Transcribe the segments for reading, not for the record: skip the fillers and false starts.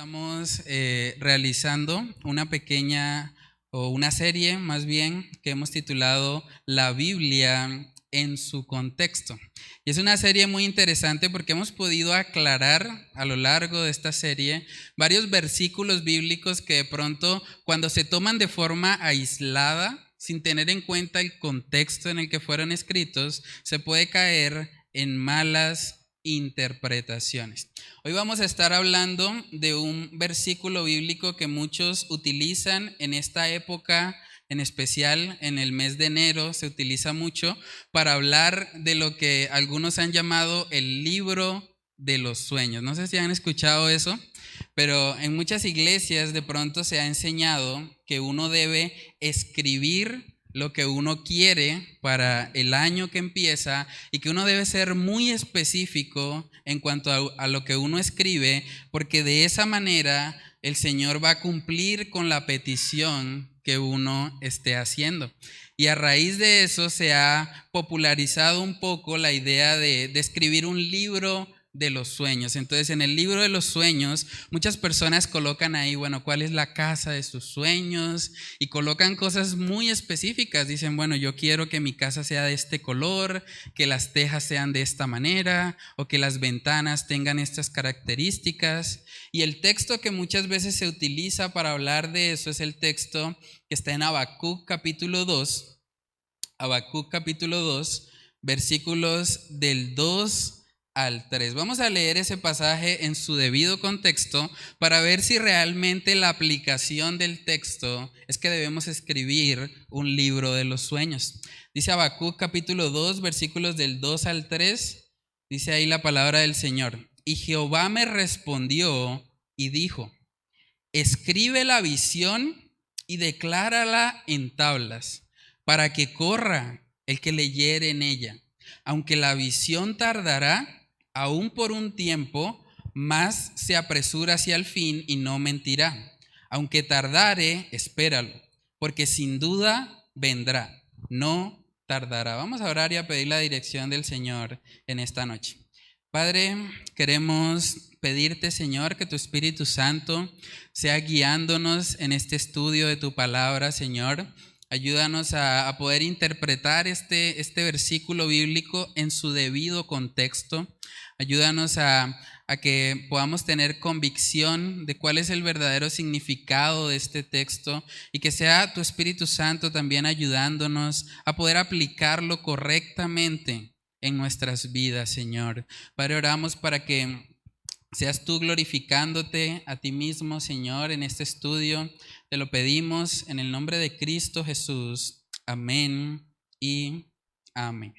Estamos realizando una pequeña o una serie más bien que hemos titulado La Biblia en su contexto. Y es una serie muy interesante porque hemos podido aclarar a lo largo de esta serie varios versículos bíblicos que de pronto cuando se toman de forma aislada, sin tener en cuenta el contexto en el que fueron escritos, se puede caer en malas interpretaciones. Hoy vamos a estar hablando de un versículo bíblico que muchos utilizan en esta época, en especial en el mes de enero, se utiliza mucho para hablar de lo que algunos han llamado el libro de los sueños. No sé si han escuchado eso, pero en muchas iglesias de pronto se ha enseñado que uno debe escribir lo que uno quiere para el año que empieza y que uno debe ser muy específico en cuanto a lo que uno escribe, porque de esa manera el Señor va a cumplir con la petición que uno esté haciendo. Y a raíz de eso se ha popularizado un poco la idea de escribir un libro de los sueños. Entonces, en el libro de los sueños, muchas personas colocan ahí, bueno, ¿cuál es la casa de sus sueños? Y colocan cosas muy específicas. Dicen, bueno, yo quiero que mi casa sea de este color, que las tejas sean de esta manera, o que las ventanas tengan estas características. Y el texto que muchas veces se utiliza para hablar de eso es el texto que está en Habacuc capítulo 2. Habacuc capítulo 2, versículos del 2 al 3. Vamos a leer ese pasaje en su debido contexto para ver si realmente la aplicación del texto es que debemos escribir un libro de los sueños. Dice Habacuc capítulo 2, versículos del 2 al 3. Dice ahí la palabra del Señor. Y Jehová me respondió y dijo: escribe la visión y declárala en tablas, para que corra el que leyere en ella. Aunque la visión tardará, aún por un tiempo, mas se apresura hacia el fin y no mentirá. Aunque tardare, espéralo, porque sin duda vendrá, no tardará. Vamos a orar y a pedir la dirección del Señor en esta noche. Padre, queremos pedirte, Señor, que tu Espíritu Santo sea guiándonos en este estudio de tu palabra, Señor. Ayúdanos a poder interpretar este versículo bíblico en su debido contexto. Ayúdanos a que podamos tener convicción de cuál es el verdadero significado de este texto y que sea tu Espíritu Santo también ayudándonos a poder aplicarlo correctamente en nuestras vidas, Señor. Padre, oramos para que seas tú glorificándote a ti mismo, Señor, en este estudio. Te lo pedimos en el nombre de Cristo Jesús. Amén y amén.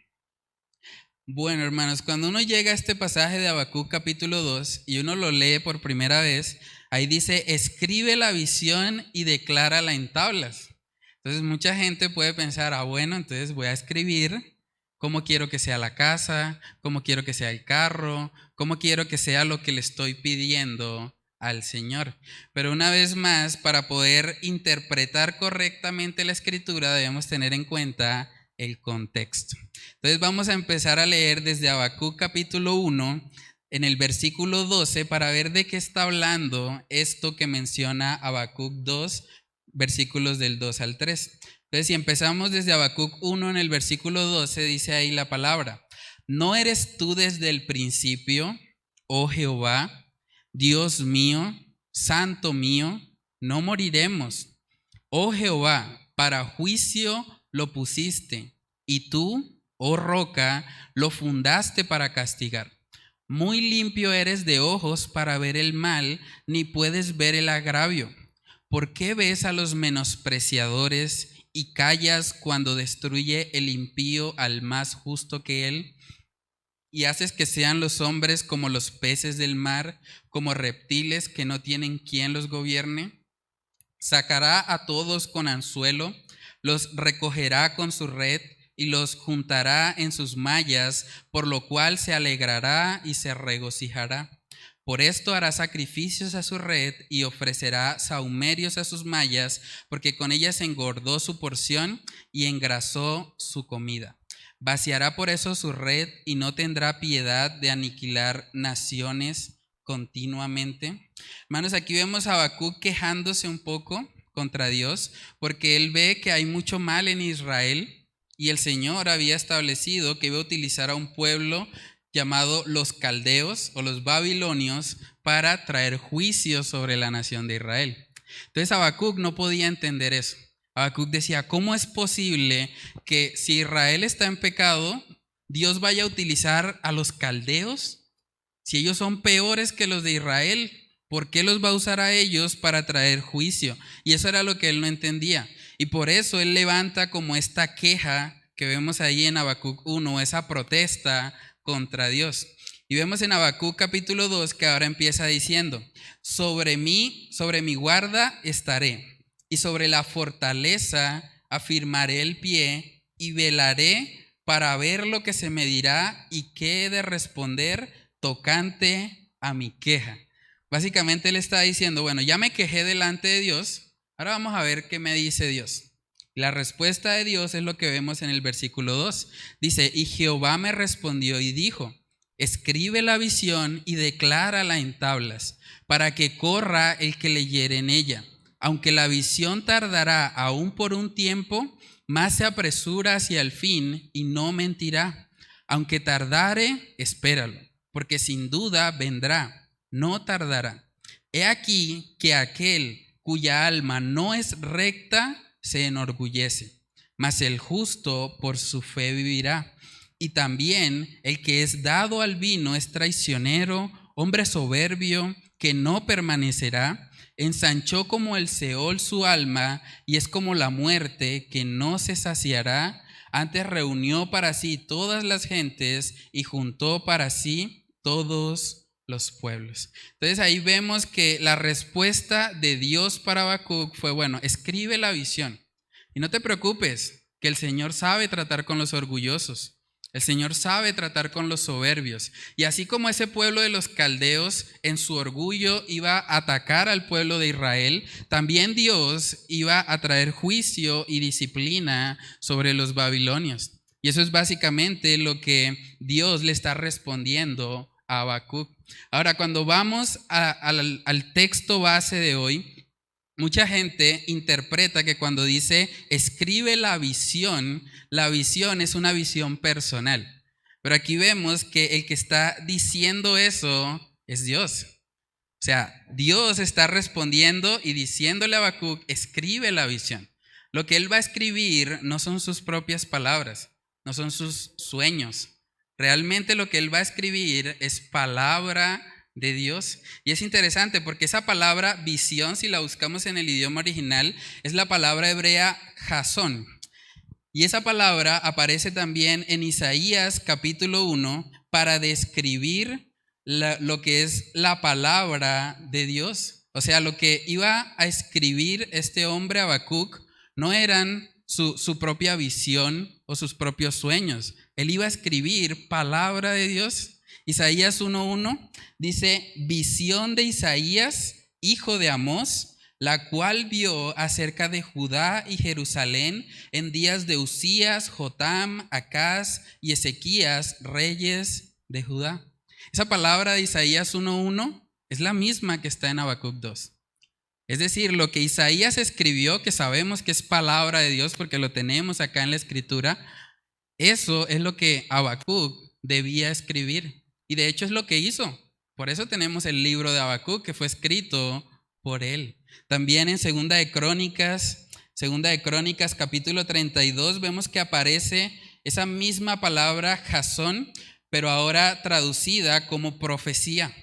Bueno, hermanos, cuando uno llega a este pasaje de Habacuc capítulo 2 y uno lo lee por primera vez, ahí dice, escribe la visión y declárala en tablas. Entonces mucha gente puede pensar, bueno, entonces voy a escribir cómo quiero que sea la casa, cómo quiero que sea el carro, cómo quiero que sea lo que le estoy pidiendo al Señor. Pero una vez más, para poder interpretar correctamente la escritura debemos tener en cuenta el contexto. Entonces vamos a empezar a leer desde Habacuc capítulo 1 en el versículo 12 para ver de qué está hablando esto que menciona Habacuc 2, versículos del 2 al 3. Entonces, si empezamos desde Habacuc 1 en el versículo 12, dice ahí la palabra: ¿no eres tú desde el principio, oh Jehová, Dios mío, santo mío? No moriremos. Oh Jehová, para juicio lo pusiste, y tú, oh roca, lo fundaste para castigar. Muy limpio eres de ojos para ver el mal, ni puedes ver el agravio. ¿Por qué ves a los menospreciadores y callas cuando destruye el impío al más justo que él? Y haces que sean los hombres como los peces del mar, como reptiles que no tienen quien los gobierne. Sacará a todos con anzuelo, los recogerá con su red y los juntará en sus mallas, por lo cual se alegrará y se regocijará. Por esto hará sacrificios a su red y ofrecerá sahumerios a sus mallas, porque con ellas engordó su porción y engrasó su comida. Vaciará por eso su red y no tendrá piedad de aniquilar naciones, continuamente. Hermanos, aquí vemos a Habacuc quejándose un poco contra Dios porque él ve que hay mucho mal en Israel y el Señor había establecido que iba a utilizar a un pueblo llamado los caldeos o los babilonios para traer juicio sobre la nación de Israel. Entonces Habacuc no podía entender eso. Habacuc decía, ¿cómo es posible que si Israel está en pecado, Dios vaya a utilizar a los caldeos? Si ellos son peores que los de Israel, ¿por qué los va a usar a ellos para traer juicio? Y eso era lo que él no entendía. Y por eso él levanta como esta queja que vemos ahí en Habacuc 1, esa protesta contra Dios. Y vemos en Habacuc capítulo 2 que ahora empieza diciendo, sobre mí, sobre mi guarda estaré, y sobre la fortaleza afirmaré el pie, y velaré para ver lo que se me dirá y qué he de responder tocante a mi queja. Básicamente él está diciendo, bueno, ya me quejé delante de Dios, ahora vamos a ver qué me dice Dios. La respuesta de Dios es lo que vemos en el versículo 2. Dice, y Jehová me respondió y dijo, escribe la visión y declárala en tablas, para que corra el que leyere en ella. Aunque la visión tardará aún por un tiempo, más se apresura hacia el fin y no mentirá. Aunque tardare, espéralo, porque sin duda vendrá, no tardará. He aquí que aquel cuya alma no es recta se enorgullece, mas el justo por su fe vivirá. Y también el que es dado al vino es traicionero, hombre soberbio, que no permanecerá. Ensanchó como el Seol su alma, y es como la muerte, que no se saciará. Antes reunió para sí todas las gentes, y juntó para sí todos los pueblos. Entonces ahí vemos que la respuesta de Dios para Habacuc fue, bueno, escribe la visión. Y no te preocupes, que el Señor sabe tratar con los orgullosos. El Señor sabe tratar con los soberbios. Y así como ese pueblo de los caldeos en su orgullo iba a atacar al pueblo de Israel, también Dios iba a traer juicio y disciplina sobre los babilonios. Y eso es básicamente lo que Dios le está respondiendo a Habacuc. Ahora, cuando vamos al texto base de hoy, mucha gente interpreta que cuando dice escribe la visión es una visión personal. Pero aquí vemos que el que está diciendo eso es Dios. O sea, Dios está respondiendo y diciéndole a Habacuc, escribe la visión. Lo que él va a escribir no son sus propias palabras, no son sus sueños. Realmente lo que él va a escribir es palabra de Dios. Y es interesante porque esa palabra visión, si la buscamos en el idioma original, es la palabra hebrea jasón. Y esa palabra aparece también en Isaías capítulo 1 para describir lo que es la palabra de Dios. O sea, lo que iba a escribir este hombre Habacuc no eran su propia visión o sus propios sueños. Él iba a escribir palabra de Dios. Isaías 1:1 dice, visión de Isaías, hijo de Amós, la cual vio acerca de Judá y Jerusalén en días de Usías, Jotam, Acaz y Ezequías, reyes de Judá. Esa palabra de Isaías 1:1 es la misma que está en Habacuc 2. Es decir, lo que Isaías escribió, que sabemos que es palabra de Dios porque lo tenemos acá en la escritura, eso es lo que Habacuc debía escribir. Y de hecho es lo que hizo. Por eso tenemos el libro de Habacuc que fue escrito por él. También en Segunda de Crónicas capítulo 32 vemos que aparece esa misma palabra jasón, pero ahora traducida como profecía.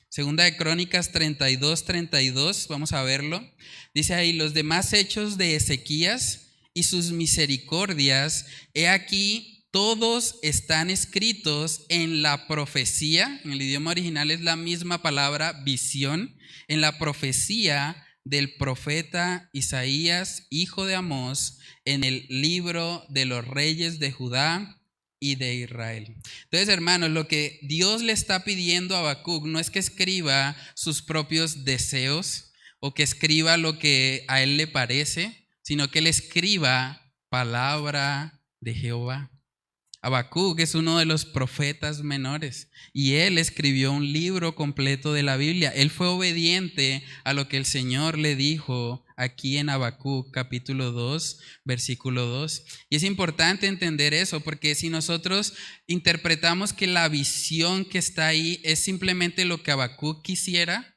Segunda de Crónicas 32, vamos a verlo. Dice ahí, los demás hechos de Ezequías y sus misericordias, he aquí, todos están escritos en la profecía. En el idioma original es la misma palabra visión, en la profecía del profeta Isaías, hijo de Amós, en el libro de los reyes de Judá y de Israel. Entonces, hermanos, lo que Dios le está pidiendo a Habacuc no es que escriba sus propios deseos o que escriba lo que a él le parece, sino que él escriba palabra de Jehová. Habacuc es uno de los profetas menores y él escribió un libro completo de la Biblia. Él fue obediente a lo que el Señor le dijo aquí en Habacuc capítulo 2, versículo 2. Y es importante entender eso porque si nosotros interpretamos que la visión que está ahí es simplemente lo que Habacuc quisiera,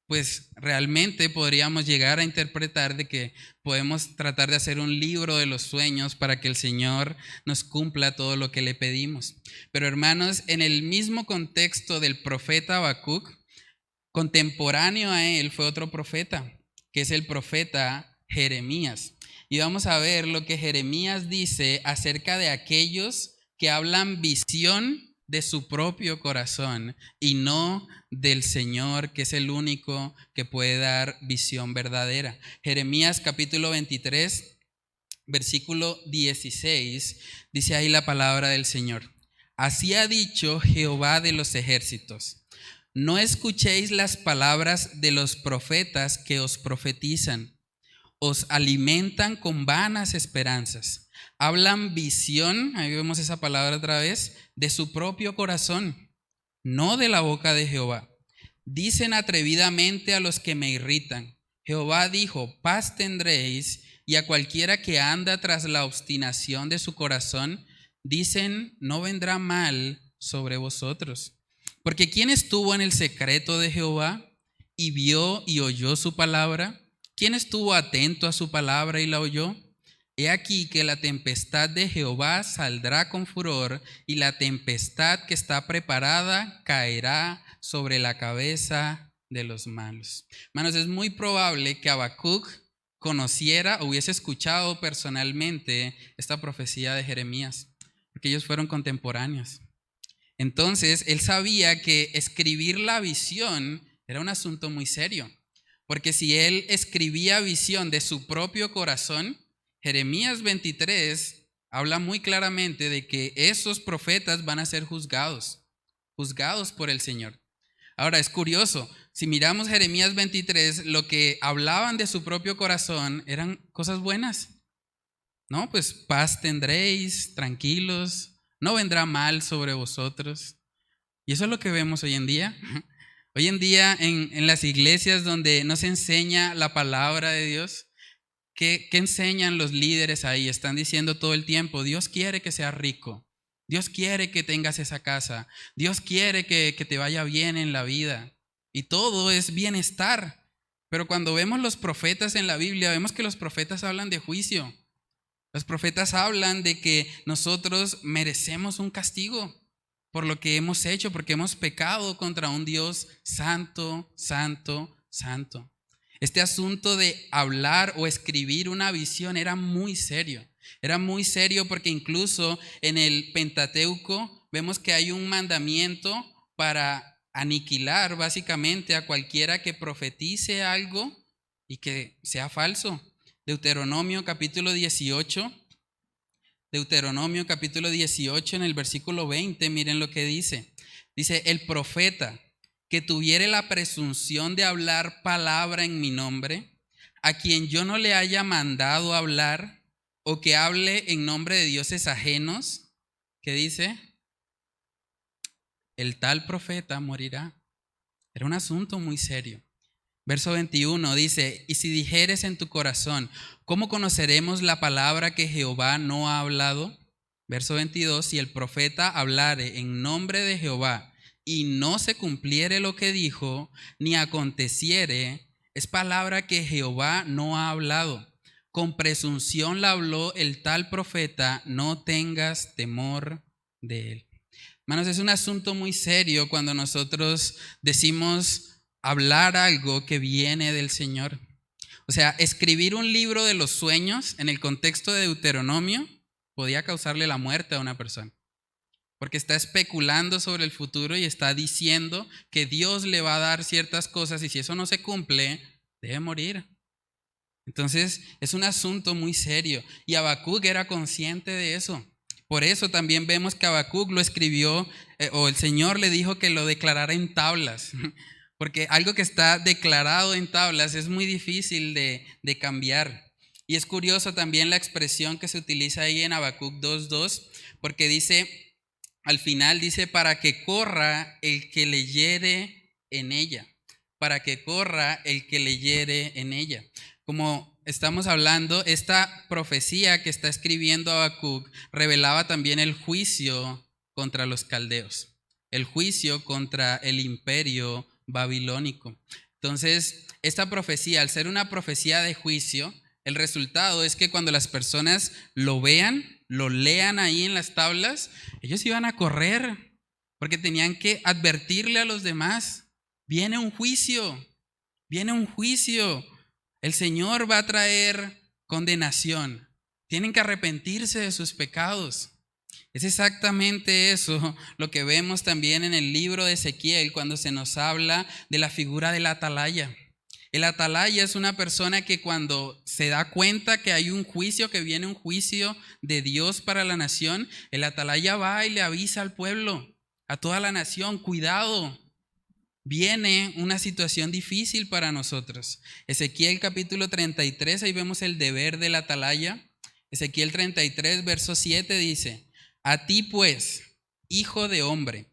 pues realmente podríamos llegar a interpretar de que podemos tratar de hacer un libro de los sueños para que el Señor nos cumpla todo lo que le pedimos. Pero hermanos, en el mismo contexto del profeta Habacuc, contemporáneo a él fue otro profeta, que es el profeta Jeremías. Y vamos a ver lo que Jeremías dice acerca de aquellos que hablan visión de su propio corazón y no del Señor, que es el único que puede dar visión verdadera. Jeremías capítulo 23, versículo 16, dice ahí la palabra del Señor. Así ha dicho Jehová de los ejércitos: no escuchéis las palabras de los profetas que os profetizan, os alimentan con vanas esperanzas. Hablan visión, ahí vemos esa palabra otra vez, de su propio corazón, no de la boca de Jehová. Dicen atrevidamente a los que me irritan: Jehová dijo, paz tendréis, y a cualquiera que anda tras la obstinación de su corazón, dicen, no vendrá mal sobre vosotros. Porque ¿quién estuvo en el secreto de Jehová y vio y oyó su palabra? ¿Quién estuvo atento a su palabra y la oyó? He aquí que la tempestad de Jehová saldrá con furor, y la tempestad que está preparada caerá sobre la cabeza de los malos. Hermanos, es muy probable que Habacuc conociera o hubiese escuchado personalmente esta profecía de Jeremías, porque ellos fueron contemporáneos. Entonces, él sabía que escribir la visión era un asunto muy serio, porque si él escribía visión de su propio corazón, Jeremías 23 habla muy claramente de que esos profetas van a ser juzgados por el Señor. Ahora, es curioso, si miramos Jeremías 23, lo que hablaban de su propio corazón eran cosas buenas, ¿no? Pues paz tendréis, tranquilos, no vendrá mal sobre vosotros. Y eso es lo que vemos hoy en día. Hoy en día en las iglesias donde no se enseña la palabra de Dios, ¿qué enseñan los líderes ahí? Están diciendo todo el tiempo, Dios quiere que seas rico, Dios quiere que tengas esa casa, Dios quiere que te vaya bien en la vida. Y todo es bienestar. Pero cuando vemos los profetas en la Biblia, vemos que los profetas hablan de juicio. Los profetas hablan de que nosotros merecemos un castigo por lo que hemos hecho, porque hemos pecado contra un Dios santo, santo, santo. Este asunto de hablar o escribir una visión era muy serio. Era muy serio porque incluso en el Pentateuco vemos que hay un mandamiento para aniquilar básicamente a cualquiera que profetice algo y que sea falso. Deuteronomio capítulo 18 en el versículo 20, miren lo que dice. Dice, el profeta que tuviere la presunción de hablar palabra en mi nombre, a quien yo no le haya mandado hablar, o que hable en nombre de dioses ajenos, ¿qué dice? El tal profeta morirá. Era un asunto muy serio. Verso 21 dice, y si dijeres en tu corazón, ¿cómo conoceremos la palabra que Jehová no ha hablado? Verso 22, si el profeta hablare en nombre de Jehová y no se cumpliere lo que dijo, ni aconteciere, es palabra que Jehová no ha hablado. Con presunción la habló el tal profeta, no tengas temor de él. Hermanos, es un asunto muy serio cuando nosotros decimos hablar algo que viene del Señor. O sea, escribir un libro de los sueños en el contexto de Deuteronomio podía causarle la muerte a una persona, porque está especulando sobre el futuro y está diciendo que Dios le va a dar ciertas cosas y si eso no se cumple, debe morir. Entonces, es un asunto muy serio y Habacuc era consciente de eso. Por eso también vemos que Habacuc lo escribió, o el Señor le dijo que lo declarara en tablas. Porque algo que está declarado en tablas es muy difícil de cambiar. Y es curioso también la expresión que se utiliza ahí en Habacuc 2:2, porque dice, al final dice, para que corra el que leyere en ella, para que corra el que leyere en ella. Como estamos hablando, esta profecía que está escribiendo Habacuc revelaba también el juicio contra los caldeos, el juicio contra el imperio babilónico. Entonces, esta profecía, al ser una profecía de juicio, el resultado es que cuando las personas lo vean, lo lean ahí en las tablas, ellos iban a correr porque tenían que advertirle a los demás, viene un juicio, viene un juicio, el Señor va a traer condenación, tienen que arrepentirse de sus pecados. Es exactamente eso lo que vemos también en el libro de Ezequiel cuando se nos habla de la figura del atalaya. El atalaya es una persona que cuando se da cuenta que hay un juicio, que viene un juicio de Dios para la nación, el atalaya va y le avisa al pueblo, a toda la nación, cuidado, viene una situación difícil para nosotros. Ezequiel capítulo 33, ahí vemos el deber del atalaya. Ezequiel 33, verso 7 dice, a ti pues, hijo de hombre,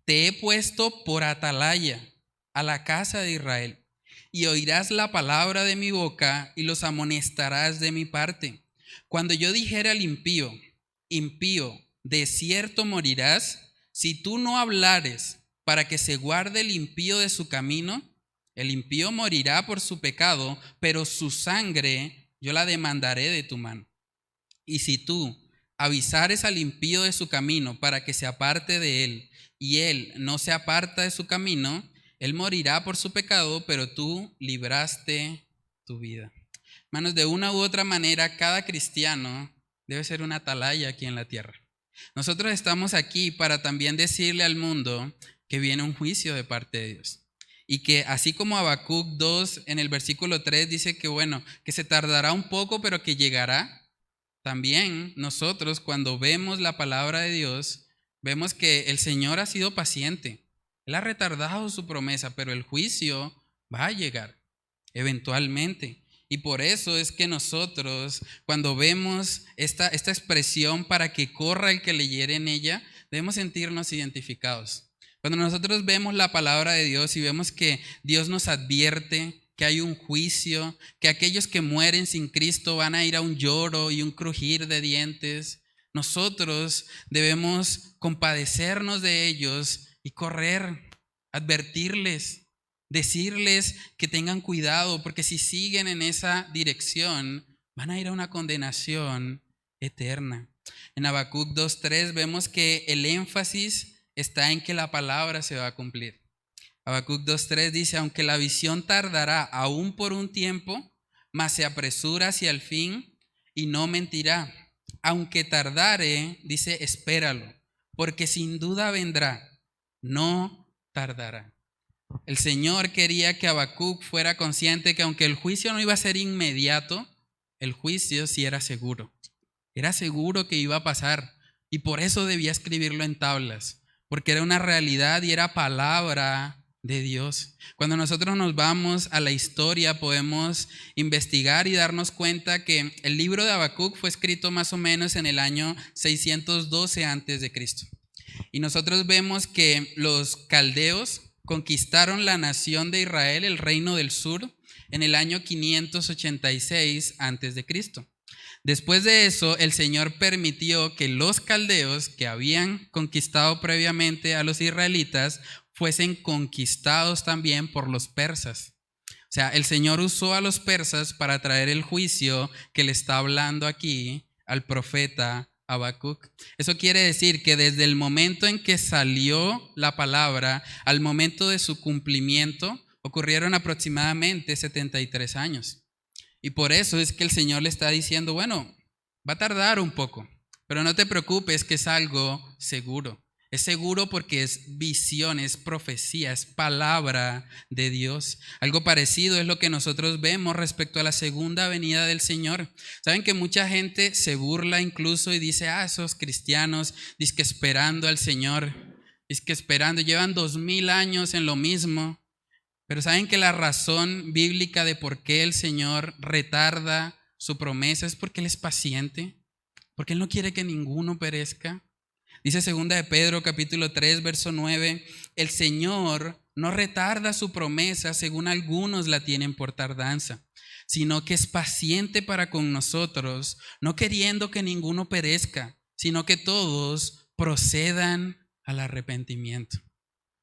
te he puesto por atalaya a la casa de Israel. Y oirás la palabra de mi boca y los amonestarás de mi parte. Cuando yo dijera al impío, impío, de cierto morirás, si tú no hablares para que se guarde el impío de su camino, el impío morirá por su pecado, pero su sangre yo la demandaré de tu mano. Y si tú avisares al impío de su camino para que se aparte de él, y él no se aparta de su camino, él morirá por su pecado, pero tú libraste tu vida. Hermanos, de una u otra manera, cada cristiano debe ser una atalaya aquí en la tierra. Nosotros estamos aquí para también decirle al mundo que viene un juicio de parte de Dios. Y que así como Habacuc 2 en el versículo 3 dice que bueno, que se tardará un poco, pero que llegará. También nosotros cuando vemos la palabra de Dios, vemos que el Señor ha sido paciente. Él ha retardado su promesa, pero el juicio va a llegar eventualmente. Y por eso es que nosotros, cuando vemos esta expresión para que corra el que leyere en ella, debemos sentirnos identificados. Cuando nosotros vemos la palabra de Dios y vemos que Dios nos advierte que hay un juicio, que aquellos que mueren sin Cristo van a ir a un lloro y un crujir de dientes, nosotros debemos compadecernos de ellos y correr, advertirles, decirles que tengan cuidado, porque si siguen en esa dirección, van a ir a una condenación eterna. En Habacuc 2:3 vemos que el énfasis está en que la palabra se va a cumplir. Habacuc 2:3 dice, aunque la visión tardará aún por un tiempo, mas se apresura hacia el fin y no mentirá. Aunque tardare, dice, espéralo, porque sin duda vendrá, no tardará. El Señor quería que Habacuc fuera consciente que aunque el juicio no iba a ser inmediato, el juicio sí era seguro. Era seguro que iba a pasar y por eso debía escribirlo en tablas, porque era una realidad y era palabra de Dios. Cuando nosotros nos vamos a la historia podemos investigar y darnos cuenta que el libro de Habacuc fue escrito más o menos en el año 612 antes de Cristo. Y nosotros vemos que los caldeos conquistaron la nación de Israel, el reino del sur, en el año 586 antes de Cristo. Después de eso, el Señor permitió que los caldeos que habían conquistado previamente a los israelitas fuesen conquistados también por los persas. O sea, el Señor usó a los persas para traer el juicio que le está hablando aquí al profeta Habacuc. Eso quiere decir que desde el momento en que salió la palabra al momento de su cumplimiento, ocurrieron aproximadamente 73 años. Y por eso es que el Señor le está diciendo, bueno, va a tardar un poco, pero no te preocupes que es algo seguro. Es seguro porque es visión, es profecía, es palabra de Dios. Algo parecido es lo que nosotros vemos respecto a la segunda venida del Señor. Saben que mucha gente se burla incluso y dice, esos cristianos, dizque esperando al Señor, dizque esperando, llevan 2000 años en lo mismo. Pero saben que la razón bíblica de por qué el Señor retarda su promesa es porque Él es paciente, porque Él no quiere que ninguno perezca. Dice 2 de Pedro capítulo 3, verso 9, el Señor no retarda su promesa según algunos la tienen por tardanza, sino que es paciente para con nosotros, no queriendo que ninguno perezca, sino que todos procedan al arrepentimiento.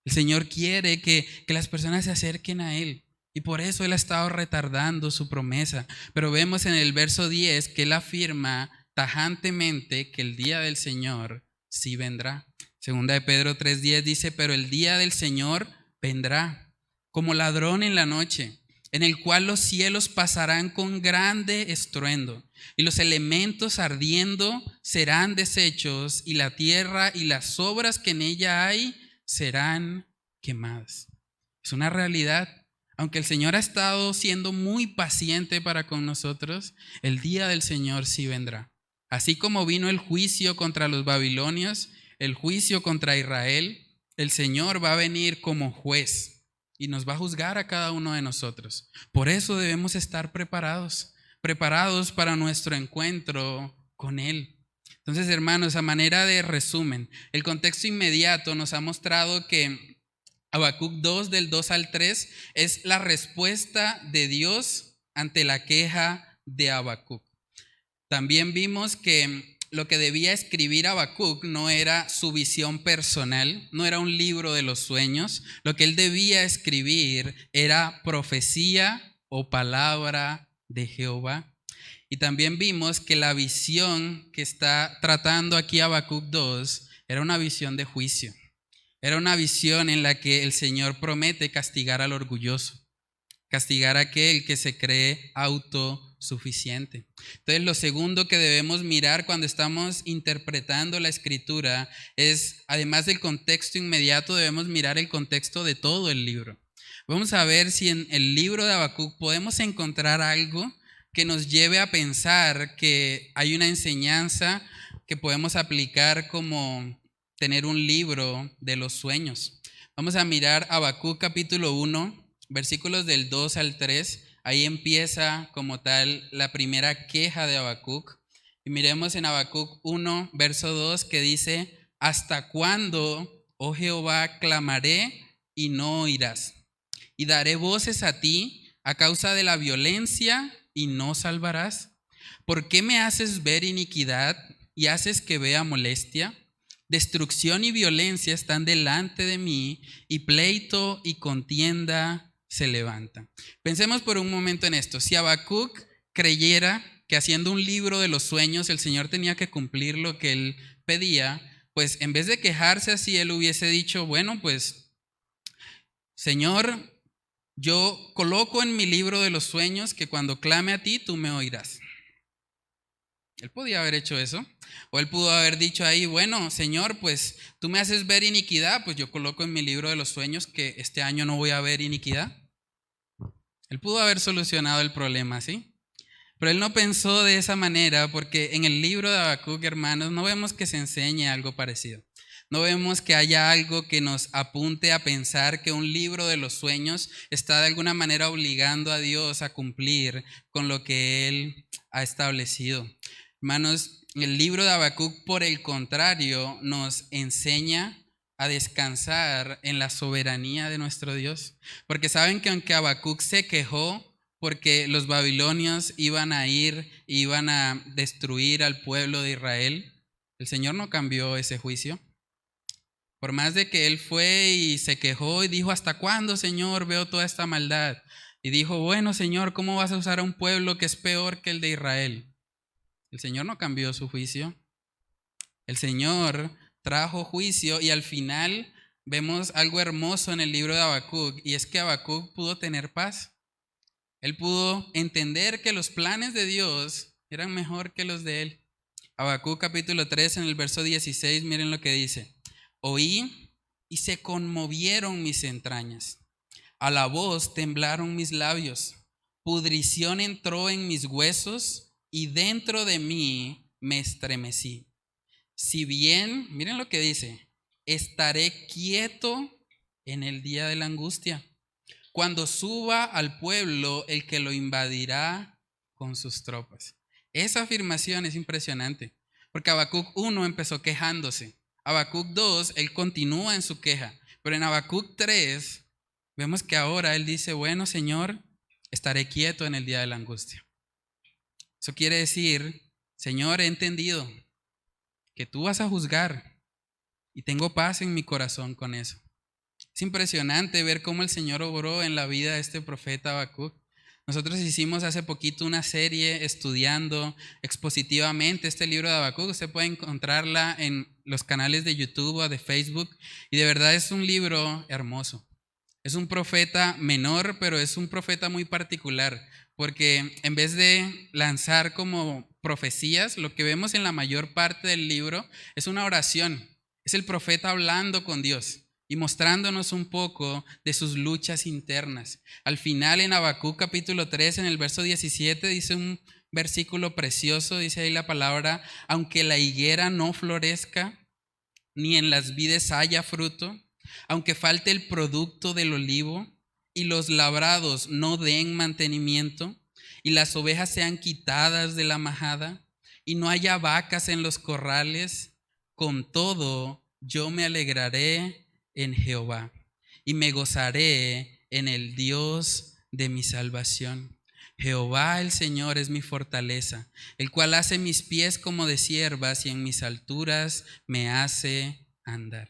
El Señor quiere que las personas se acerquen a Él y por eso Él ha estado retardando su promesa. Pero vemos en el verso 10 que Él afirma tajantemente que el día del Señor sí vendrá. 2 de Pedro 3:10 dice, pero el día del Señor vendrá como ladrón en la noche, en el cual los cielos pasarán con grande estruendo, y los elementos ardiendo serán deshechos, y la tierra y las obras que en ella hay serán quemadas. Es una realidad. Aunque el Señor ha estado siendo muy paciente para con nosotros, el día del Señor sí vendrá. Así como vino el juicio contra los babilonios, el juicio contra Israel, el Señor va a venir como juez y nos va a juzgar a cada uno de nosotros. Por eso debemos estar preparados para nuestro encuentro con Él. Entonces, hermanos, a manera de resumen, el contexto inmediato nos ha mostrado que Habacuc 2, del 2 al 3, es la respuesta de Dios ante la queja de Habacuc. También vimos que lo que debía escribir Habacuc no era su visión personal, no era un libro de los sueños. Lo que él debía escribir era profecía o palabra de Jehová. Y también vimos que la visión que está tratando aquí Habacuc 2 era una visión de juicio. Era una visión en la que el Señor promete castigar al orgulloso, castigar a aquel que se cree autosuficiente. Entonces, lo segundo que debemos mirar cuando estamos interpretando la Escritura es, además del contexto inmediato, debemos mirar el contexto de todo el libro. Vamos a ver si en el libro de Habacuc podemos encontrar algo que nos lleve a pensar que hay una enseñanza que podemos aplicar como tener un libro de los sueños. Vamos a mirar Habacuc capítulo 1, versículos del 2 al 3. Ahí empieza como tal la primera queja de Habacuc. Y miremos en Habacuc 1, verso 2, que dice, ¿hasta cuándo, oh Jehová, clamaré y no oirás? Y daré voces a ti a causa de la violencia y no salvarás. ¿Por qué me haces ver iniquidad y haces que vea molestia? Destrucción y violencia están delante de mí, y pleito y contienda se levantan. Pensemos por un momento en esto. Si Habacuc creyera que haciendo un libro de los sueños el Señor tenía que cumplir lo que él pedía, pues en vez de quejarse así, él hubiese dicho, bueno, pues Señor, yo coloco en mi libro de los sueños que cuando clame a ti, tú me oirás. Él podía haber hecho eso. O él pudo haber dicho ahí, bueno, Señor, pues tú me haces ver iniquidad, pues yo coloco en mi libro de los sueños que este año no voy a ver iniquidad. Él pudo haber solucionado el problema, ¿sí? Pero él no pensó de esa manera, porque en el libro de Habacuc, hermanos, no vemos que se enseñe algo parecido. No vemos que haya algo que nos apunte a pensar que un libro de los sueños está de alguna manera obligando a Dios a cumplir con lo que Él ha establecido. Hermanos, el libro de Habacuc, por el contrario, nos enseña a descansar en la soberanía de nuestro Dios. Porque saben que aunque Habacuc se quejó porque los babilonios iban a destruir al pueblo de Israel, el Señor no cambió ese juicio. Por más de que él fue y se quejó y dijo, ¿hasta cuándo, Señor, veo toda esta maldad? Y dijo, bueno, Señor, ¿cómo vas a usar a un pueblo que es peor que el de Israel? El Señor no cambió su juicio. El Señor trajo juicio y al final vemos algo hermoso en el libro de Habacuc, y es que Habacuc pudo tener paz. Él pudo entender que los planes de Dios eran mejor que los de él. Habacuc capítulo 3 en el verso 16, miren lo que dice. Oí y se conmovieron mis entrañas. A la voz temblaron mis labios. Pudrición entró en mis huesos y dentro de mí me estremecí. Si bien, miren lo que dice, estaré quieto en el día de la angustia, cuando suba al pueblo el que lo invadirá con sus tropas. Esa afirmación es impresionante, porque Habacuc 1 empezó quejándose. Habacuc 2, él continúa en su queja, pero en Habacuc 3 vemos que ahora él dice, bueno, Señor, estaré quieto en el día de la angustia. Eso quiere decir, Señor, he entendido que tú vas a juzgar y tengo paz en mi corazón con eso. Es impresionante ver cómo el Señor obró en la vida de este profeta Habacuc. Nosotros hicimos hace poquito una serie estudiando expositivamente este libro de Habacuc. Usted puede encontrarla en los canales de YouTube o de Facebook. Y de verdad es un libro hermoso. Es un profeta menor, pero es un profeta muy particular. Porque en vez de lanzar como profecías, lo que vemos en la mayor parte del libro es una oración. Es el profeta hablando con Dios y mostrándonos un poco de sus luchas internas. Al final en Habacuc capítulo 3, en el verso 17, dice un versículo precioso, dice ahí la palabra, aunque la higuera no florezca, ni en las vides haya fruto, aunque falte el producto del olivo, y los labrados no den mantenimiento, y las ovejas sean quitadas de la majada, y no haya vacas en los corrales, con todo yo me alegraré en Jehová y me gozaré en el Dios de mi salvación. Jehová el Señor es mi fortaleza, el cual hace mis pies como de ciervas y en mis alturas me hace andar.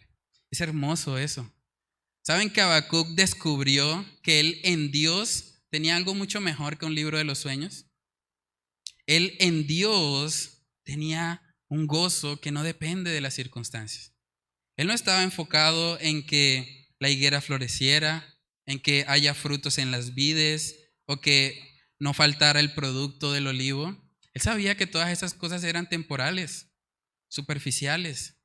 Es hermoso eso. ¿Saben que Habacuc descubrió que él en Dios tenía algo mucho mejor que un libro de los sueños? Él en Dios tenía un gozo que no depende de las circunstancias. Él no estaba enfocado en que la higuera floreciera, en que haya frutos en las vides o que no faltara el producto del olivo. Él sabía que todas esas cosas eran temporales, superficiales.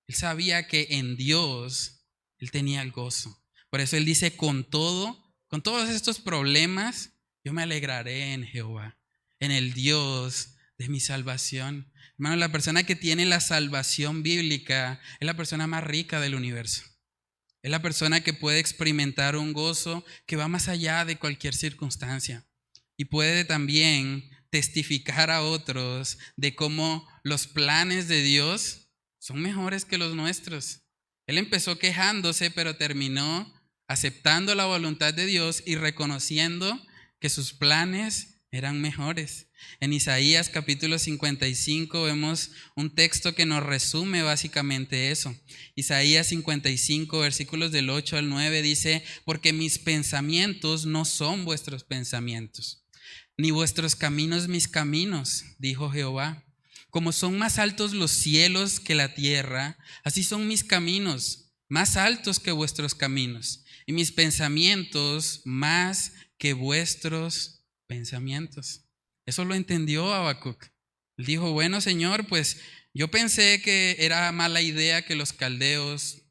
Él sabía que en Dios él tenía el gozo. Por eso él dice, con todos estos problemas, yo me alegraré en Jehová, en el Dios de mi salvación. Hermano, la persona que tiene la salvación bíblica es la persona más rica del universo. Es la persona que puede experimentar un gozo que va más allá de cualquier circunstancia. Y puede también testificar a otros de cómo los planes de Dios son mejores que los nuestros. Él empezó quejándose, pero terminó aceptando la voluntad de Dios y reconociendo que sus planes eran mejores. En Isaías capítulo 55 vemos un texto que nos resume básicamente eso. Isaías 55, versículos del 8 al 9 dice, porque mis pensamientos no son vuestros pensamientos, ni vuestros caminos mis caminos, dijo Jehová. Como son más altos los cielos que la tierra, así son mis caminos, más altos que vuestros caminos, y mis pensamientos más que vuestros pensamientos. Eso lo entendió Habacuc. Él dijo, bueno, Señor, pues yo pensé que era mala idea que los caldeos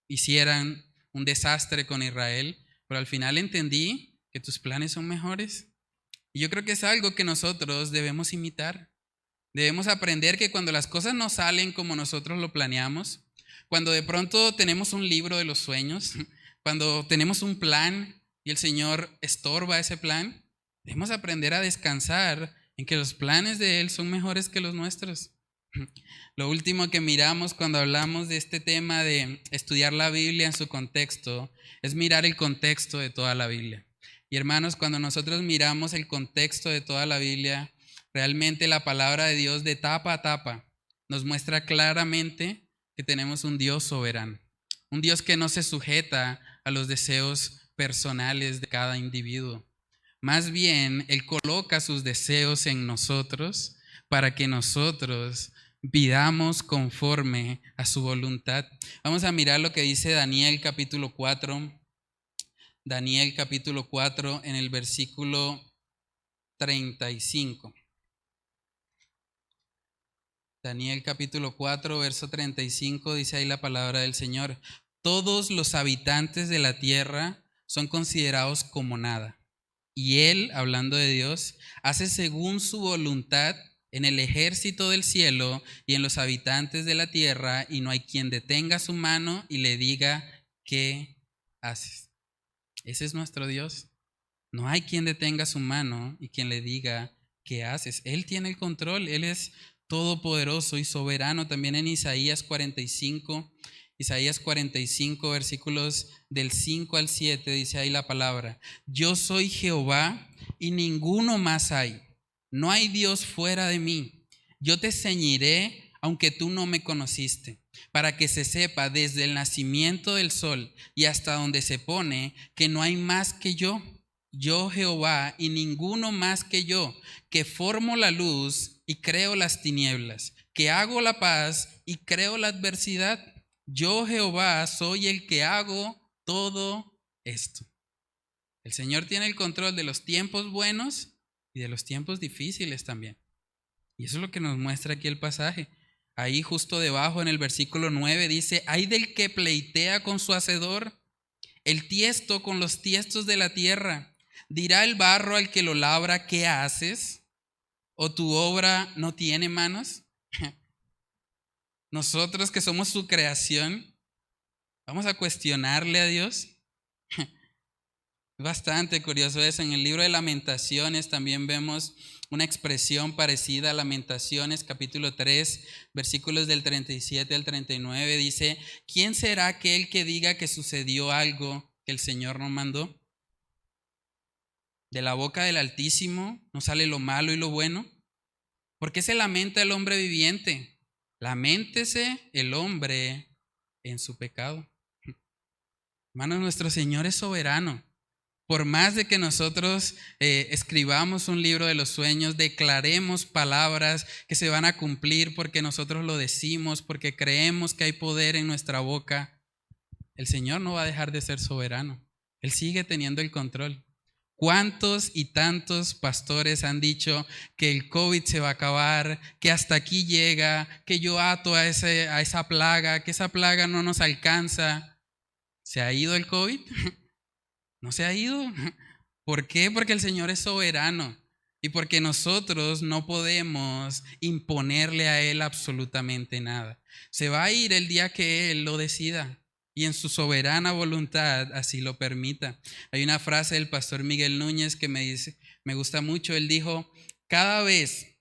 hicieran un desastre con Israel, pero al final entendí que tus planes son mejores. Y yo creo que es algo que nosotros debemos imitar. Debemos aprender que cuando las cosas no salen como nosotros lo planeamos, cuando de pronto tenemos un libro de los sueños, cuando tenemos un plan y el Señor estorba ese plan, debemos aprender a descansar en que los planes de Él son mejores que los nuestros. Lo último que miramos cuando hablamos de este tema de estudiar la Biblia en su contexto es mirar el contexto de toda la Biblia. Y hermanos, cuando nosotros miramos el contexto de toda la Biblia, realmente la palabra de Dios de tapa a tapa nos muestra claramente que tenemos un Dios soberano, un Dios que no se sujeta a los deseos personales de cada individuo. Más bien, Él coloca sus deseos en nosotros para que nosotros vivamos conforme a su voluntad. Vamos a mirar lo que dice Daniel capítulo 4. Daniel capítulo 4 en el versículo 35. Daniel capítulo 4, verso 35, dice ahí la palabra del Señor. Todos los habitantes de la tierra son considerados como nada. Y Él, hablando de Dios, hace según su voluntad en el ejército del cielo y en los habitantes de la tierra, y no hay quien detenga su mano y le diga, ¿qué haces? Ese es nuestro Dios. No hay quien detenga su mano y quien le diga, ¿qué haces? Él tiene el control, Él es todopoderoso y soberano. También en Isaías 45, versículos del 5 al 7, dice ahí la palabra: yo soy Jehová y ninguno más hay. No hay Dios fuera de mí. Yo te ceñiré aunque tú no me conociste, para que se sepa desde el nacimiento del sol y hasta donde se pone que no hay más que yo. Yo Jehová y ninguno más que yo, que formo la luz y creo las tinieblas, que hago la paz y creo la adversidad. Yo Jehová soy el que hago todo esto. El Señor tiene el control de los tiempos buenos y de los tiempos difíciles también. Y eso es lo que nos muestra aquí el pasaje. Ahí justo debajo en el versículo 9 dice: ay del que pleitea con su hacedor, el tiesto con los tiestos de la tierra. Dirá el barro al que lo labra: ¿qué haces? ¿O tu obra no tiene manos? Nosotros que somos su creación, ¿vamos a cuestionarle a Dios? Es bastante curioso eso. En el libro de Lamentaciones también vemos una expresión parecida a Lamentaciones, capítulo 3, versículos del 37 al 39. Dice: ¿quién será aquel que diga que sucedió algo que el Señor no mandó? De la boca del Altísimo no sale lo malo y lo bueno. ¿Por qué se lamenta el hombre viviente? Laméntese el hombre en su pecado. Hermanos, nuestro Señor es soberano. Por más de que nosotros escribamos un libro de los sueños, declaremos palabras que se van a cumplir porque nosotros lo decimos, porque creemos que hay poder en nuestra boca, el Señor no va a dejar de ser soberano. Él sigue teniendo el control. ¿Cuántos y tantos pastores han dicho que el COVID se va a acabar, que hasta aquí llega, que yo ato a esa plaga, que esa plaga no nos alcanza? ¿Se ha ido el COVID? No se ha ido. ¿Por qué? Porque el Señor es soberano y porque nosotros no podemos imponerle a Él absolutamente nada. Se va a ir el día que Él lo decida y en su soberana voluntad así lo permita. Hay una frase del pastor Miguel Núñez que me gusta mucho. Él dijo: cada vez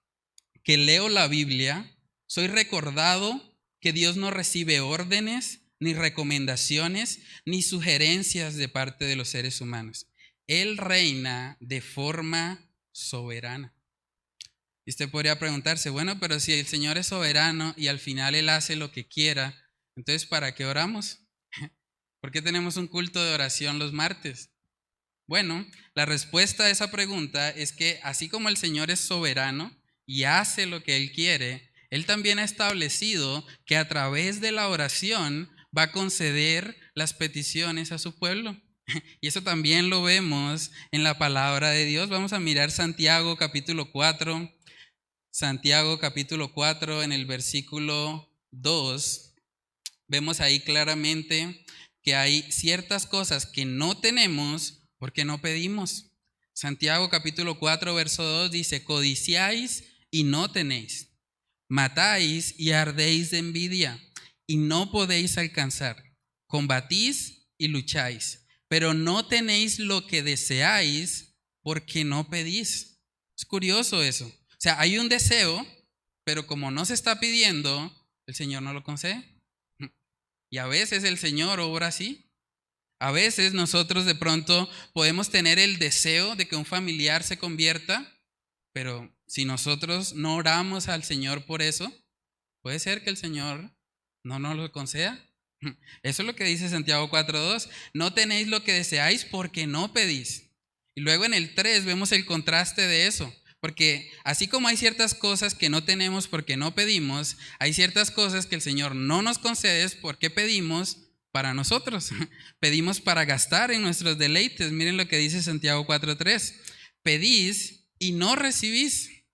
que leo la Biblia, soy recordado que Dios no recibe órdenes, ni recomendaciones, ni sugerencias de parte de los seres humanos. Él reina de forma soberana. Y usted podría preguntarse: bueno, pero si el Señor es soberano y al final Él hace lo que quiera, entonces ¿para qué oramos? ¿Por qué tenemos un culto de oración los martes? Bueno, la respuesta a esa pregunta es que así como el Señor es soberano y hace lo que Él quiere, Él también ha establecido que a través de la oración va a conceder las peticiones a su pueblo. Y eso también lo vemos en la palabra de Dios. Vamos a mirar Santiago capítulo 4. Santiago capítulo 4 en el versículo 2. Vemos ahí claramente que hay ciertas cosas que no tenemos porque no pedimos. Santiago capítulo 4 verso 2 dice: codiciáis y no tenéis, matáis y ardéis de envidia y no podéis alcanzar, combatís y lucháis, pero no tenéis lo que deseáis porque no pedís. Es curioso eso. O sea, hay un deseo, pero como no se está pidiendo, el Señor no lo concede. Y a veces el Señor obra así. A veces nosotros de pronto podemos tener el deseo de que un familiar se convierta, pero si nosotros no oramos al Señor por eso, puede ser que el Señor no nos lo conceda. Eso es lo que dice Santiago 4:2. No tenéis lo que deseáis porque no pedís. Y luego en el 3 vemos el contraste de eso. Porque así como hay ciertas cosas que no tenemos porque no pedimos, hay ciertas cosas que el Señor no nos concede porque pedimos para nosotros. Pedimos para gastar en nuestros deleites. Miren lo que dice Santiago 4:3. Pedís y no recibís,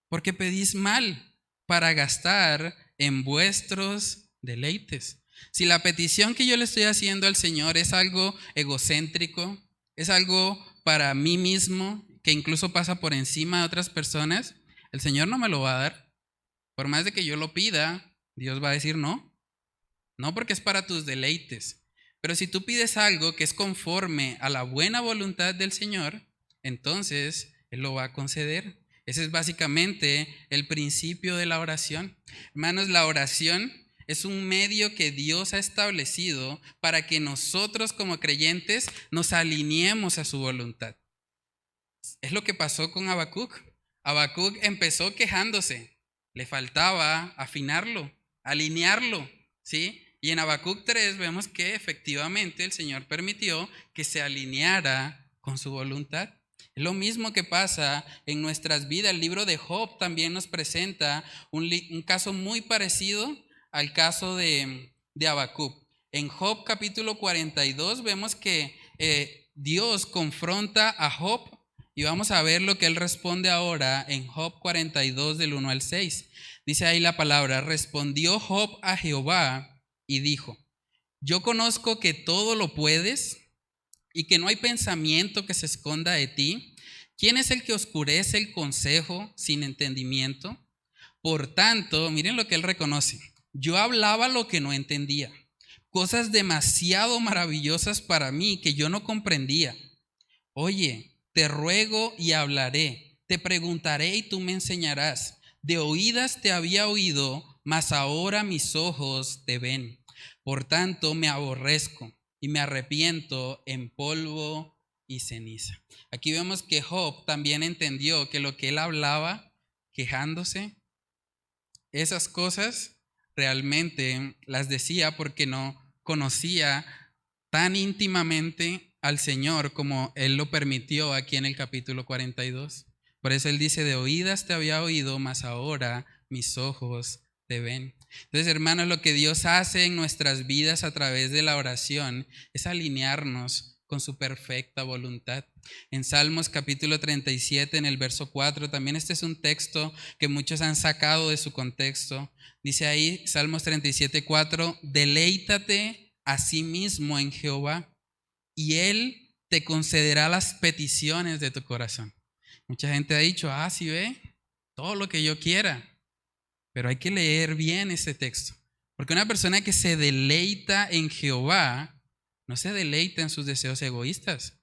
porque pedís mal para gastar en vuestros deleites. Si la petición que yo le estoy haciendo al Señor es algo egocéntrico, es algo para mí mismo, que incluso pasa por encima de otras personas, el Señor no me lo va a dar. Por más de que yo lo pida, Dios va a decir no. No, porque es para tus deleites. Pero si tú pides algo que es conforme a la buena voluntad del Señor, entonces Él lo va a conceder. Ese es básicamente el principio de la oración. Hermanos, la oración es un medio que Dios ha establecido para que nosotros como creyentes nos alineemos a su voluntad. Es lo que pasó con Habacuc. Habacuc empezó quejándose, le faltaba afinarlo, alinearlo, ¿sí? Y en Habacuc 3 vemos que efectivamente el Señor permitió que se alineara con su voluntad. Es lo mismo que pasa en nuestras vidas. El libro de Job también nos presenta un caso muy parecido al caso de Habacuc. En Job capítulo 42 vemos que Dios confronta a Job y vamos a ver lo que él responde ahora en Job 42 del 1 al 6. Dice ahí la palabra: respondió Job a Jehová y dijo: yo conozco que todo lo puedes y que no hay pensamiento que se esconda de ti. ¿Quién es el que oscurece el consejo sin entendimiento? Por tanto, miren lo que él reconoce: yo hablaba lo que no entendía, cosas demasiado maravillosas para mí que yo no comprendía. Oye, te ruego y hablaré, te preguntaré y tú me enseñarás. De oídas te había oído, mas ahora mis ojos te ven. Por tanto me aborrezco y me arrepiento en polvo y ceniza. Aquí vemos que Job también entendió que lo que él hablaba, quejándose, esas cosas realmente las decía porque no conocía tan íntimamente al Señor como Él lo permitió aquí en el capítulo 42. Por eso Él dice: de oídas te había oído, mas ahora mis ojos te ven. Entonces, hermanos, lo que Dios hace en nuestras vidas a través de la oración es alinearnos con su perfecta voluntad. En Salmos capítulo 37, en el verso 4, también este es un texto que muchos han sacado de su contexto. Dice ahí, Salmos 37, 4, deleítate a sí mismo en Jehová y Él te concederá las peticiones de tu corazón. Mucha gente ha dicho: sí ve, todo lo que yo quiera. Pero hay que leer bien ese texto. Porque una persona que se deleita en Jehová no se deleita en sus deseos egoístas.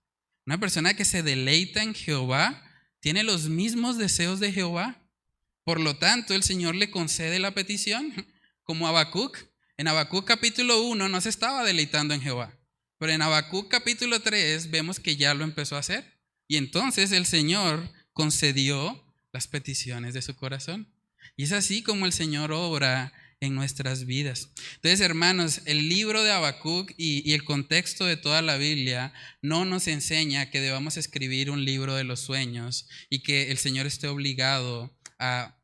Una persona que se deleita en Jehová tiene los mismos deseos de Jehová. Por lo tanto, el Señor le concede la petición, como Habacuc. En Habacuc capítulo 1 no se estaba deleitando en Jehová, pero en Habacuc capítulo 3 vemos que ya lo empezó a hacer. Y entonces el Señor concedió las peticiones de su corazón. Y es así como el Señor obra en nuestras vidas. Entonces, hermanos, el libro de Habacuc y el contexto de toda la Biblia no nos enseña que debamos escribir un libro de los sueños y que el Señor esté obligado a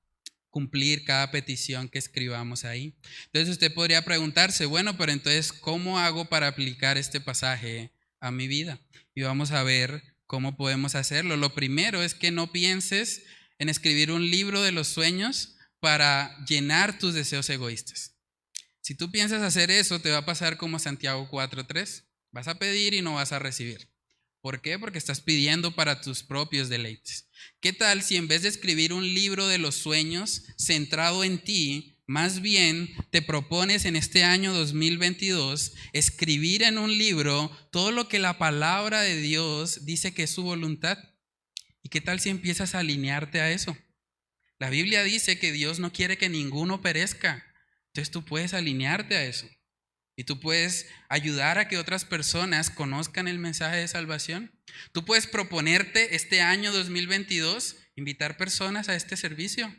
cumplir cada petición que escribamos ahí. Entonces usted podría preguntarse: bueno, pero entonces, ¿cómo hago para aplicar este pasaje a mi vida? Y vamos a ver cómo podemos hacerlo. Lo primero es que no pienses en escribir un libro de los sueños para llenar tus deseos egoístas. Si tú piensas hacer eso, te va a pasar como Santiago 4:3. Vas a pedir y no vas a recibir. ¿Por qué? Porque estás pidiendo para tus propios deleites. ¿Qué tal si en vez de escribir un libro de los sueños centrado en ti, más bien te propones en este año 2022 escribir en un libro todo lo que la palabra de Dios dice que es su voluntad? ¿Y qué tal si empiezas a alinearte a eso? La Biblia dice que Dios no quiere que ninguno perezca. Entonces tú puedes alinearte a eso. Y tú puedes ayudar a que otras personas conozcan el mensaje de salvación. Tú puedes proponerte este año 2022 invitar personas a este servicio,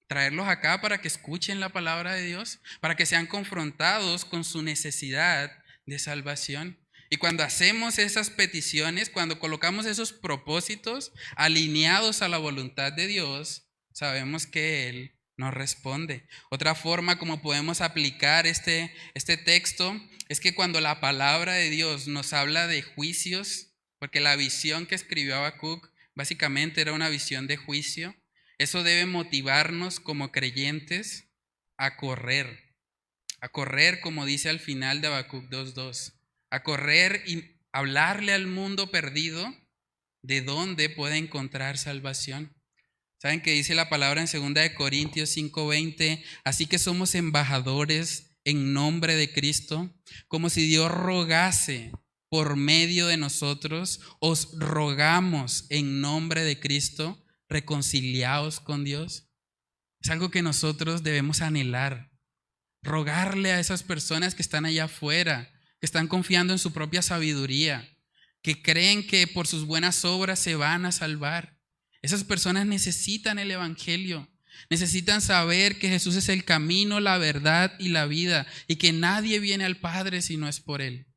traerlos acá para que escuchen la palabra de Dios, para que sean confrontados con su necesidad de salvación. Y cuando hacemos esas peticiones, cuando colocamos esos propósitos alineados a la voluntad de Dios, sabemos que Él nos responde. Otra forma como podemos aplicar este texto es que cuando la palabra de Dios nos habla de juicios, porque la visión que escribió Habacuc básicamente era una visión de juicio, eso debe motivarnos como creyentes a correr como dice al final de Habacuc 2:2, a correr y hablarle al mundo perdido de dónde puede encontrar salvación. ¿Saben qué dice la palabra en 2 Corintios 5:20? Así que somos embajadores en nombre de Cristo, como si Dios rogase por medio de nosotros, os rogamos en nombre de Cristo, reconciliados con Dios. Es algo que nosotros debemos anhelar, rogarle a esas personas que están allá afuera, que están confiando en su propia sabiduría, que creen que por sus buenas obras se van a salvar. Esas personas necesitan el evangelio, necesitan saber que Jesús es el camino, la verdad y la vida, y que nadie viene al Padre si no es por Él.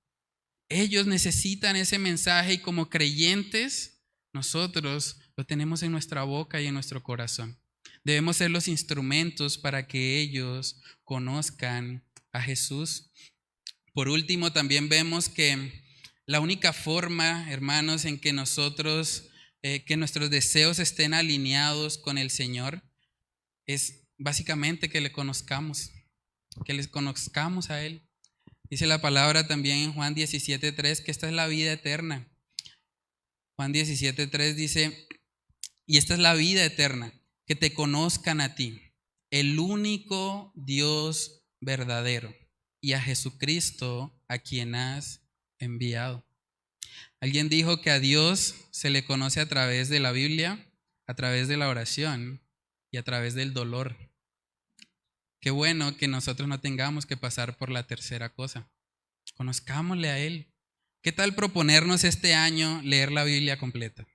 Ellos necesitan ese mensaje y como creyentes, nosotros lo tenemos en nuestra boca y en nuestro corazón. Debemos ser los instrumentos para que ellos conozcan a Jesús. Por último, también vemos que la única forma, hermanos, en que nosotros, que nuestros deseos estén alineados con el Señor, es básicamente que le conozcamos a Él. Dice la palabra también en Juan 17:3 que esta es la vida eterna. Juan 17:3 dice, y esta es la vida eterna, que te conozcan a ti, el único Dios verdadero, y a Jesucristo a quien has enviado. Alguien dijo que a Dios se le conoce a través de la Biblia, a través de la oración y a través del dolor. Qué bueno que nosotros no tengamos que pasar por la tercera cosa. Conozcámosle a Él. ¿Qué tal proponernos este año leer la Biblia completa?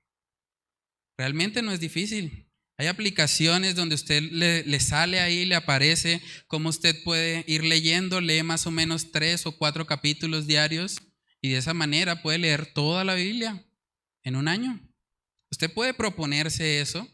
Realmente no es difícil. Hay aplicaciones donde usted le sale ahí, le aparece cómo usted puede ir leyendo, lee más o menos 3 o 4 capítulos diarios y de esa manera puede leer toda la Biblia en un año. Usted puede proponerse eso.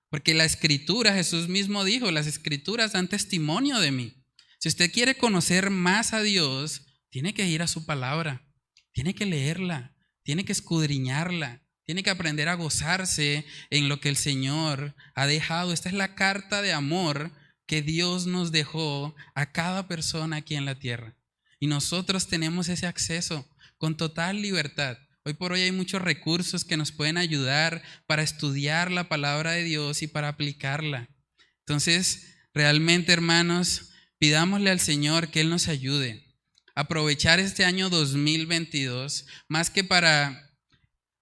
Porque la Escritura, Jesús mismo dijo, las Escrituras dan testimonio de mí. Si usted quiere conocer más a Dios, tiene que ir a su palabra, tiene que leerla, tiene que escudriñarla, tiene que aprender a gozarse en lo que el Señor ha dejado. Esta es la carta de amor que Dios nos dejó a cada persona aquí en la tierra. Y nosotros tenemos ese acceso con total libertad. Hoy por hoy hay muchos recursos que nos pueden ayudar para estudiar la palabra de Dios y para aplicarla. Entonces, realmente, hermanos, pidámosle al Señor que Él nos ayude a aprovechar este año 2022, más que para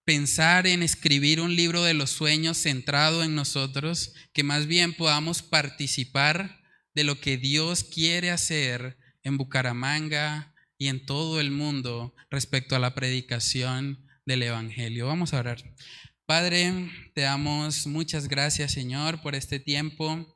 pensar en escribir un libro de los sueños centrado en nosotros, que más bien podamos participar de lo que Dios quiere hacer en Bucaramanga y en todo el mundo respecto a la predicación del Evangelio. Vamos a orar. Padre, te damos muchas gracias, Señor, por este tiempo.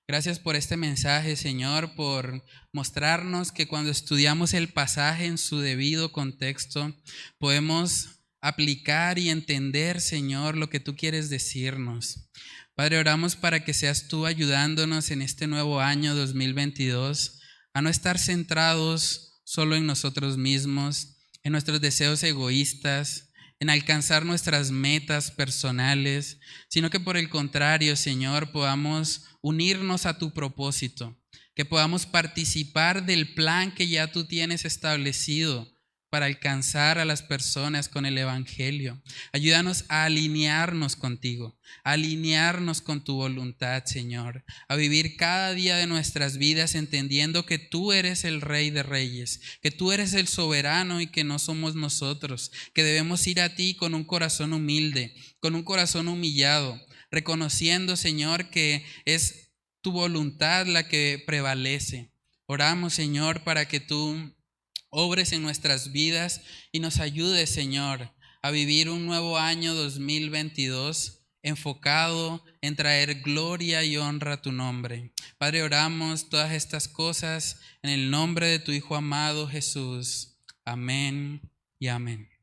Gracias por este mensaje, Señor, por mostrarnos que cuando estudiamos el pasaje en su debido contexto, podemos aplicar y entender, Señor, lo que tú quieres decirnos. Padre, oramos para que seas tú ayudándonos en este nuevo año 2022 a no estar centrados solo en nosotros mismos, en nuestros deseos egoístas, en alcanzar nuestras metas personales, sino que por el contrario, Señor, podamos unirnos a tu propósito, que podamos participar del plan que ya tú tienes establecido para alcanzar a las personas con el Evangelio. Ayúdanos a alinearnos contigo, a alinearnos con tu voluntad, Señor, a vivir cada día de nuestras vidas entendiendo que tú eres el Rey de Reyes, que tú eres el soberano y que no somos nosotros, que debemos ir a ti con un corazón humilde, con un corazón humillado, reconociendo, Señor, que es tu voluntad la que prevalece. Oramos, Señor, para que tú obres en nuestras vidas y nos ayudes, Señor, a vivir un nuevo año 2022 enfocado en traer gloria y honra a tu nombre. Padre, oramos todas estas cosas en el nombre de tu Hijo amado Jesús. Amén y amén.